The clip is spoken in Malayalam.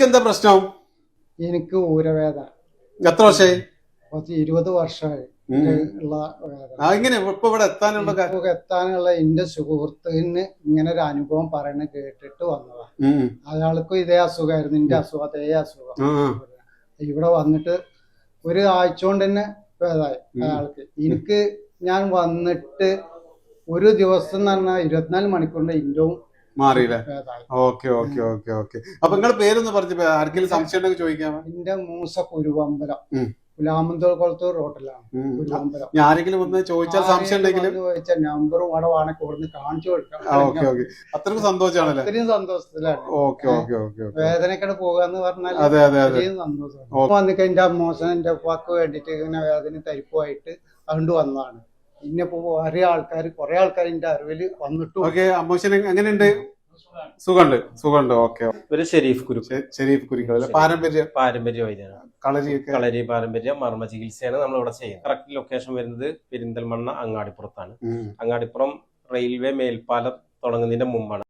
എന്താ പ്രശ്നം? എനിക്ക് ഊരവേദന എത്ര വർഷമായി? 20 വർഷമായി ഉള്ള വേദന. ഇങ്ങനെ ഇപ്പൊ ഇവിടെ എത്താനുള്ള എന്റെ സുഹൃത്തിന് ഇങ്ങനെ ഒരു അനുഭവം പറയുന്നത് കേട്ടിട്ട് വന്നതാ. അയാൾക്കും ഇതേ അസുഖമായിരുന്നു, എന്റെ അസുഖം അതേ അസുഖം. ഇവിടെ വന്നിട്ട് ഒരു ആഴ്ച കൊണ്ട് തന്നെ ഭേദമായി അയാൾക്ക്. എനിക്ക് ഞാൻ വന്നിട്ട് ഒരു ദിവസം എന്ന് പറഞ്ഞാൽ 24 മണിക്കൂറിന്റെ ഇന്റവും മാറിയില്ലേ? Okay okay okay okay. അപ്പൊ നിങ്ങളുടെ പേരൊന്ന് പറഞ്ഞു, ആർക്കെങ്കിലും സംശയം ഉണ്ടെങ്കിൽ ചോദിക്കാമോ? എന്റെ മൂസ കുരുവമ്പലം, കുലാമന്തോളത്ത് റോട്ടിലാണ് കുരുവമ്പലം. ആരെങ്കിലും ഒന്ന് ചോദിച്ചാൽ സംശയം ഉണ്ടെങ്കിൽ ചോദിച്ചാൽ നമ്പറും അവിടെ വേണമെങ്കിൽ കൊടുന്ന് കാണിച്ചു കൊടുക്കാം. Okay okay. അത്രയും സന്തോഷമാണല്ലേ? അത്രയും സന്തോഷത്തിലാണ്. Okay okay okay. വേദനക്കടെ പോകാന്ന് പറഞ്ഞാൽ അതെ അതെ അതെ സന്തോഷം. വന്നിട്ട് എന്റെ അമ്മോസൻ എന്റെ ഉപ്പാക്ക് വേണ്ടിട്ട് ഇങ്ങനെ വേദന തരിപ്പുമായിട്ട് അതുകൊണ്ട് വന്നതാണ്. ഇന്നിപ്പോ കുറെ ആൾക്കാർ എന്റെ അറിവില് വന്നിട്ടു. ഓക്കെ. അമ്മോശൻ എങ്ങനെയുണ്ട്? സുഖമുണ്ട് സുഖമുണ്ട്. ഓക്കെ. ഒരു ഷെരീഫ് കുരുക്കൾ പാരമ്പര്യ വൈദ്യനാണ്. കളരി പാരമ്പര്യ മർമ്മ ചികിത്സയാണ് നമ്മൾ ഇവിടെ ചെയ്യുന്നത്. കറക്റ്റ് ലൊക്കേഷൻ വരുന്നത് പെരിന്തൽമണ്ണ അങ്ങാടിപ്പുറത്താണ്. അങ്ങാടിപ്പുറം റെയിൽവേ മേൽപ്പാലം തുടങ്ങുന്നതിന്റെ മുമ്പാണ്.